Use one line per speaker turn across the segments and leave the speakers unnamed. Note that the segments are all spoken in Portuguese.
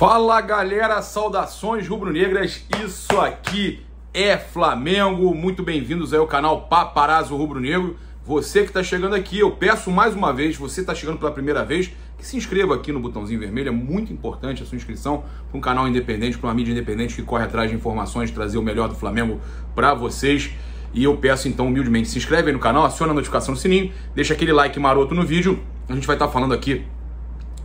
Fala galera, saudações rubro-negras, isso aqui é Flamengo, muito bem-vindos aí ao canal Paparazzo Rubro-Negro. Você que está chegando aqui, eu peço mais uma vez, você está chegando pela primeira vez, que se inscreva aqui no botãozinho vermelho, é muito importante a sua inscrição para um canal independente, para uma mídia independente que corre atrás de informações, trazer o melhor do Flamengo para vocês. E eu peço então humildemente, se inscreve aí no canal, aciona a notificação no sininho, deixa aquele like maroto no vídeo. A gente vai estar falando aqui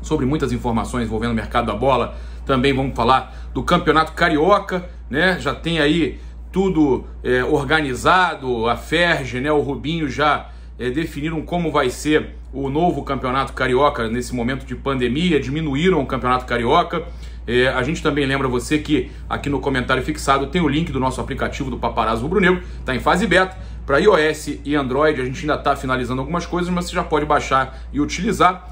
sobre muitas informações envolvendo o mercado da bola. Também vamos falar do Campeonato Carioca, né? Já tem aí tudo organizado, a Ferge, né? O Rubinho já definiram como vai ser o novo Campeonato Carioca nesse momento de pandemia, diminuíram o Campeonato Carioca. A gente também lembra você que aqui no comentário fixado tem o link do nosso aplicativo do Paparazzo Rubro-Negro, está em fase beta, para iOS e Android. A gente ainda está finalizando algumas coisas, mas você já pode baixar e utilizar.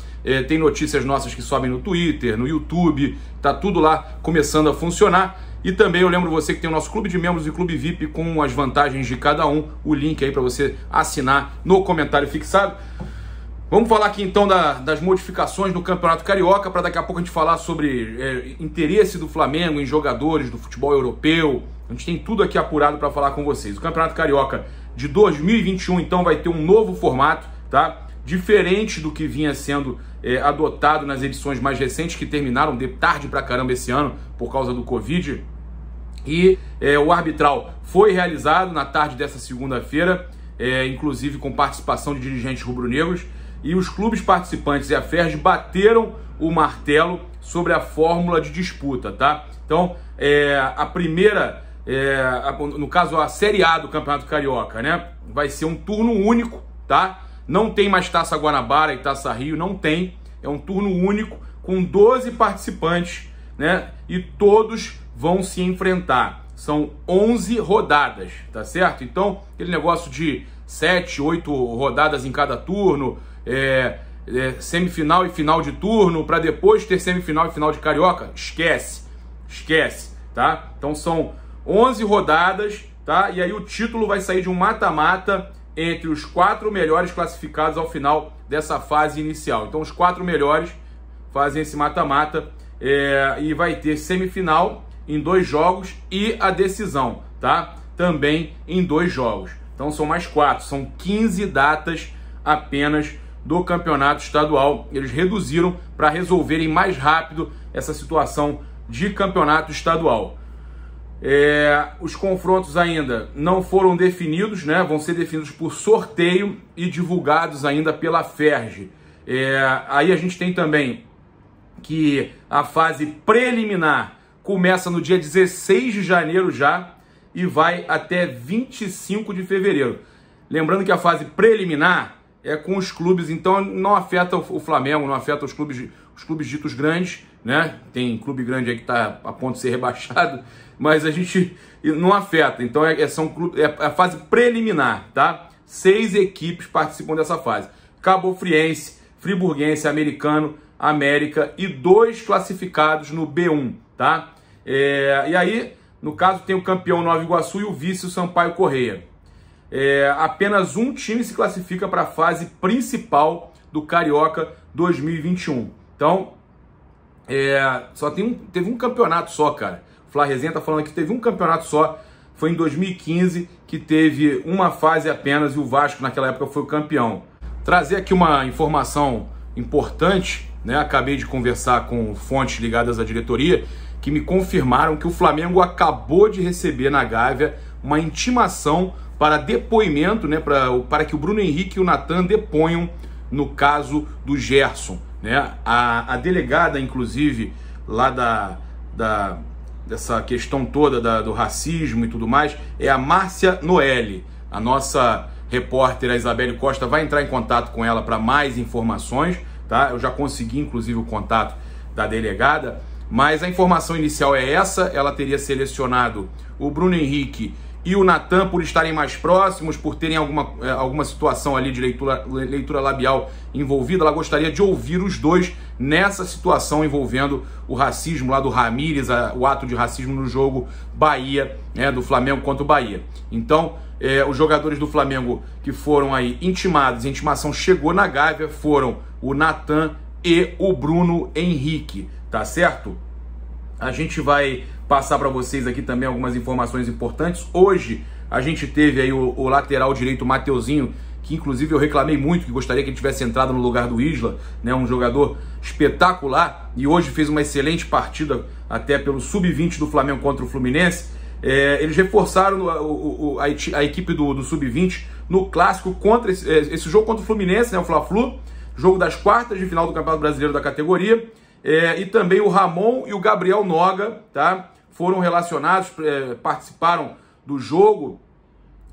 Tem notícias nossas que sobem no Twitter, no YouTube, tá tudo lá começando a funcionar. E também eu lembro você que tem o nosso clube de membros e clube VIP com as vantagens de cada um, o link aí para você assinar no comentário fixado. Vamos falar aqui então das modificações no Campeonato Carioca, para daqui a pouco a gente falar sobre interesse do Flamengo em jogadores do futebol europeu. A gente tem tudo aqui apurado para falar com vocês. O Campeonato Carioca de 2021 então vai ter um novo formato, tá? Diferente do que vinha sendo adotado nas edições mais recentes, que terminaram de tarde pra caramba esse ano por causa do Covid. E o arbitral foi realizado na tarde dessa segunda-feira, inclusive com participação de dirigentes rubro-negros, e os clubes participantes e a Ferge bateram o martelo sobre a fórmula de disputa, tá? Então, a primeira, no caso a Série A do Campeonato Carioca, né, vai ser um turno único, tá? Não tem mais Taça Guanabara e Taça Rio, não tem. É um turno único com 12 participantes, né? E todos vão se enfrentar. São 11 rodadas, tá certo? Então, aquele negócio de 7, 8 rodadas em cada turno, semifinal e final de turno, para depois ter semifinal e final de Carioca, esquece, tá? Então são 11 rodadas, tá? E aí o título vai sair de um mata-mata entre os 4 melhores classificados ao final dessa fase inicial. Então os 4 melhores fazem esse mata-mata e vai ter semifinal em 2 jogos e a decisão, tá? Também em 2 jogos. Então são mais 4, são 15 datas apenas do campeonato estadual. Eles reduziram para resolverem mais rápido essa situação de campeonato estadual. Os confrontos ainda não foram definidos, né? Vão ser definidos por sorteio e divulgados ainda pela Ferge. Aí a gente tem também que a fase preliminar começa no dia 16 de janeiro já e vai até 25 de fevereiro. Lembrando que a fase preliminar é com os clubes, então não afeta o Flamengo, não afeta os clubes ditos grandes, né? Tem clube grande aí que está a ponto de ser rebaixado, mas a gente não afeta. Então é a fase preliminar, tá? 6 equipes participam dessa fase: Cabofriense, Friburguense, Americano, América e 2 classificados no B1, tá? E aí, no caso, tem o campeão Nova Iguaçu e o vice o Sampaio Corrêa. Apenas um time se classifica para a fase principal do Carioca 2021. Então, teve um campeonato só, cara. O Flá Resenha tá falando aqui que teve um campeonato só. Foi em 2015 que teve uma fase apenas e o Vasco naquela época foi o campeão. Trazer aqui uma informação importante, né? Acabei de conversar com fontes ligadas à diretoria que me confirmaram que o Flamengo acabou de receber na Gávea uma intimação para depoimento, né? Para que o Bruno Henrique e o Natan deponham no caso do Gerson, né? A delegada, inclusive, lá dessa questão toda do racismo e tudo mais, é a Márcia Noelle. A nossa repórter, a Isabelle Costa, vai entrar em contato com ela para mais informações, tá? Eu já consegui, inclusive, o contato da delegada, mas a informação inicial é essa: ela teria selecionado o Bruno Henrique e o Natan por estarem mais próximos, por terem alguma situação ali de leitura labial envolvida. Ela gostaria de ouvir os dois nessa situação envolvendo o racismo lá do Ramírez, o ato de racismo no jogo Bahia, né, do Flamengo contra o Bahia. Então, os jogadores do Flamengo que foram aí intimados, a intimação chegou na Gávea, foram o Natan e o Bruno Henrique, tá certo? A gente vai passar para vocês aqui também algumas informações importantes. Hoje a gente teve aí o lateral direito Mateuzinho, que inclusive eu reclamei muito, que gostaria que ele tivesse entrado no lugar do Isla, né? Um jogador espetacular, e hoje fez uma excelente partida até pelo Sub-20 do Flamengo contra o Fluminense. Eles reforçaram a equipe do Sub-20 no clássico contra esse jogo contra o Fluminense, né? O Fla-Flu, jogo das quartas de final do Campeonato Brasileiro da categoria. E também o Ramon e o Gabriel Noga, tá? Foram relacionados, participaram do jogo.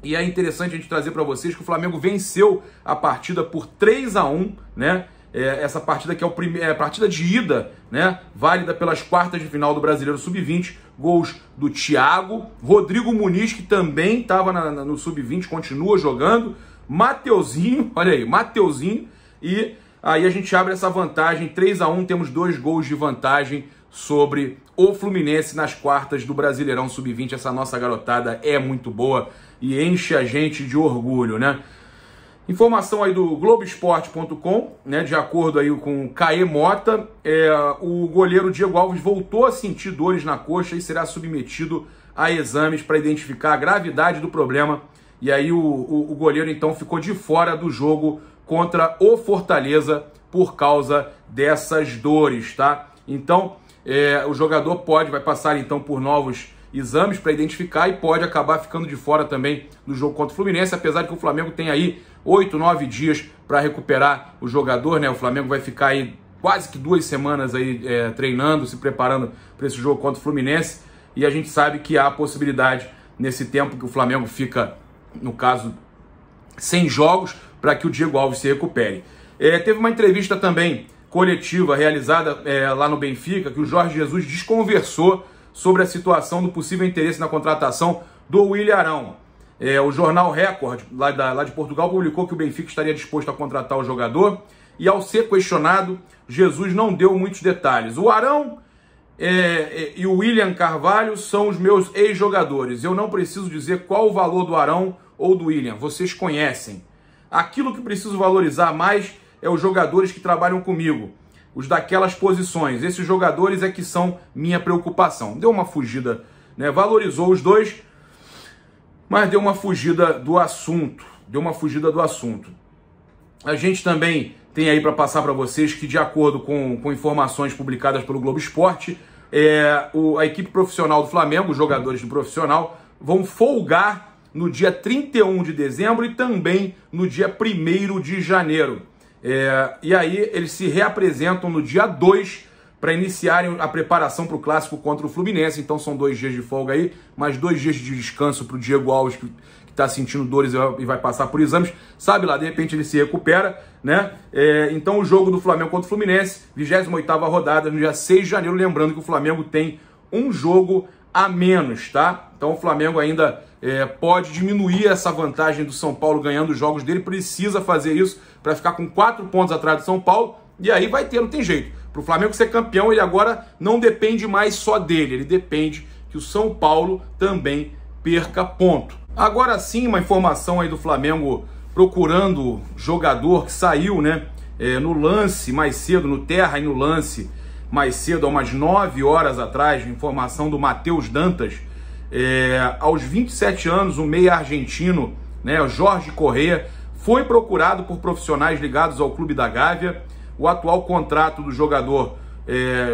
E é interessante a gente trazer para vocês que o Flamengo venceu a partida por 3-1, né? Essa partida que é a partida de ida, né? Válida pelas quartas de final do Brasileiro Sub-20. Gols do Thiago, Rodrigo Muniz, que também estava no Sub-20, continua jogando, Mateuzinho, olha aí, Mateuzinho, e aí a gente abre essa vantagem, 3-1, temos 2 gols de vantagem sobre o Fluminense nas quartas do Brasileirão Sub-20. Essa nossa garotada é muito boa e enche a gente de orgulho, né? Informação aí do Globoesporte.com, né? De acordo aí com o Caê Mota, o goleiro Diego Alves voltou a sentir dores na coxa e será submetido a exames para identificar a gravidade do problema. E aí o goleiro então ficou de fora do jogo contra o Fortaleza por causa dessas dores, tá? Então, o jogador vai passar então por novos exames para identificar e pode acabar ficando de fora também do jogo contra o Fluminense, apesar de que o Flamengo tem aí 8, 9 dias para recuperar o jogador, né? O Flamengo vai ficar aí quase que 2 semanas aí treinando, se preparando para esse jogo contra o Fluminense, e a gente sabe que há a possibilidade nesse tempo que o Flamengo fica, no caso, sem jogos, para que o Diego Alves se recupere. Teve uma entrevista também coletiva realizada lá no Benfica, que o Jorge Jesus desconversou sobre a situação do possível interesse na contratação do William Arão. O jornal Record, lá de Portugal, publicou que o Benfica estaria disposto a contratar o jogador, e ao ser questionado, Jesus não deu muitos detalhes. O Arão e o William Carvalho são os meus ex-jogadores. Eu não preciso dizer qual o valor do Arão ou do William, vocês conhecem. Aquilo que preciso valorizar mais é os jogadores que trabalham comigo, os daquelas posições. Esses jogadores é que são minha preocupação. Deu uma fugida, né? Valorizou os dois, mas deu uma fugida do assunto. A gente também tem aí para passar para vocês que, de acordo com informações publicadas pelo Globo Esporte, a equipe profissional do Flamengo, os jogadores do profissional, vão folgar no dia 31 de dezembro e também no dia 1º de janeiro. E aí eles se reapresentam no dia 2 para iniciarem a preparação para o clássico contra o Fluminense. Então são 2 dias de folga aí, mais 2 dias de descanso para o Diego Alves, que está sentindo dores e vai passar por exames. Sabe lá, de repente ele se recupera, né? Então o jogo do Flamengo contra o Fluminense, 28ª rodada, no dia 6 de janeiro. Lembrando que o Flamengo tem um jogo a menos, tá? Então o Flamengo ainda pode diminuir essa vantagem do São Paulo ganhando os jogos dele, precisa fazer isso para ficar com 4 pontos atrás do São Paulo, e aí não tem jeito. Para o Flamengo ser campeão, ele agora não depende mais só dele, ele depende que o São Paulo também perca ponto. Agora sim, uma informação aí do Flamengo procurando jogador que saiu, né, no lance mais cedo, no terra e no lance mais cedo, há umas 9 horas atrás, informação do Matheus Dantas. Aos 27 anos, o meia argentino, né, o Jorge Correa, foi procurado por profissionais ligados ao Clube da Gávea. O atual contrato do jogador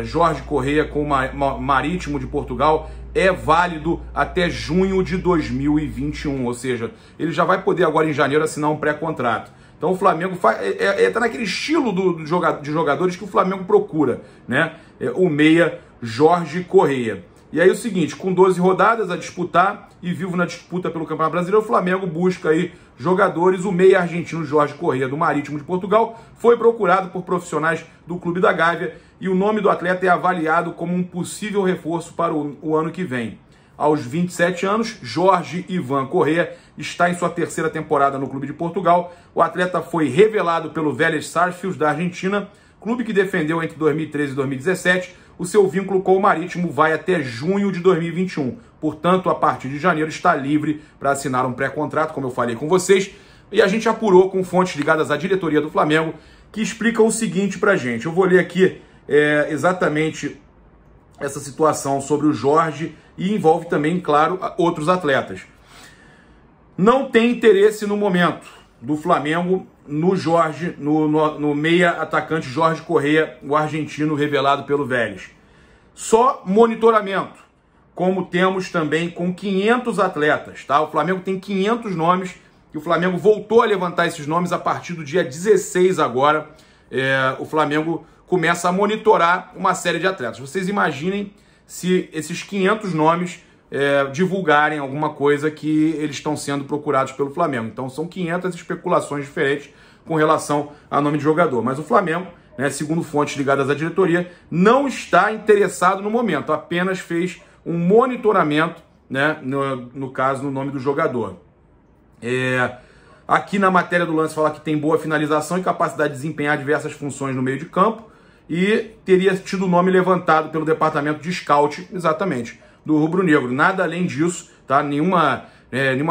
Jorge Correa com o Marítimo de Portugal é válido até junho de 2021, ou seja, ele já vai poder agora em janeiro assinar um pré-contrato. Então o Flamengo tá naquele estilo de jogadores que o Flamengo procura, né? O meia Jorge Correa. E aí o seguinte, com 12 rodadas a disputar e vivo na disputa pelo Campeonato Brasileiro, o Flamengo busca aí jogadores. O meia argentino Jorge Correa, do Marítimo de Portugal, foi procurado por profissionais do Clube da Gávea e o nome do atleta é avaliado como um possível reforço para o ano que vem. Aos 27 anos, Jorge Ivan Correa está em sua 3ª temporada no Clube de Portugal. O atleta foi revelado pelo Vélez Sarsfield da Argentina, clube que defendeu entre 2013 e 2017. O seu vínculo com o Marítimo vai até junho de 2021. Portanto, a partir de janeiro está livre para assinar um pré-contrato, como eu falei com vocês. E a gente apurou com fontes ligadas à diretoria do Flamengo, que explicam o seguinte para a gente. Eu vou ler aqui exatamente essa situação sobre o Jorge e envolve também, claro, outros atletas. Não tem interesse no momento do Flamengo no Jorge, no meia atacante Jorge Correa, o argentino revelado pelo Vélez. Só monitoramento, como temos também com 500 atletas, tá? O Flamengo tem 500 nomes e o Flamengo voltou a levantar esses nomes a partir do dia 16 agora. O Flamengo começa a monitorar uma série de atletas. Vocês imaginem se esses 500 nomes divulgarem alguma coisa que eles estão sendo procurados pelo Flamengo. Então são 500 especulações diferentes com relação a nome de jogador. Mas o Flamengo, né, segundo fontes ligadas à diretoria, não está interessado no momento, apenas fez um monitoramento, né, no caso, no nome do jogador. Aqui na matéria do lance fala que tem boa finalização e capacidade de desempenhar diversas funções no meio de campo e teria tido o nome levantado pelo departamento de scout, exatamente, do Rubro Negro. Nada além disso, tá? Nenhuma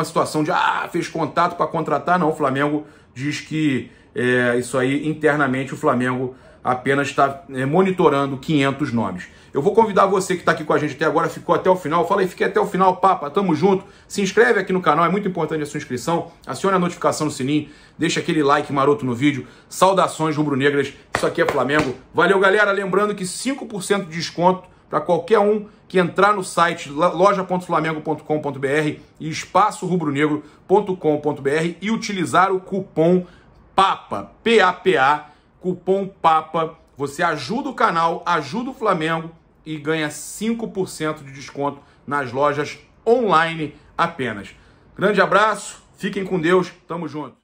situação de fez contato para contratar, não. O Flamengo diz que isso aí internamente o Flamengo apenas está monitorando 500 nomes. Eu vou convidar você que está aqui com a gente até agora, ficou até o final. Fala aí, fiquei até o final, papa, tamo junto. Se inscreve aqui no canal, é muito importante a sua inscrição. Acione a notificação no sininho, deixa aquele like maroto no vídeo. Saudações rubro-negras, isso aqui é Flamengo. Valeu, galera. Lembrando que 5% de desconto para qualquer um que entrar no site loja.flamengo.com.br e espaçorubronegro.com.br e utilizar o cupom PAPA, P-A-P-A, cupom PAPA. Você ajuda o canal, ajuda o Flamengo e ganha 5% de desconto nas lojas online apenas. Grande abraço, fiquem com Deus, tamo junto.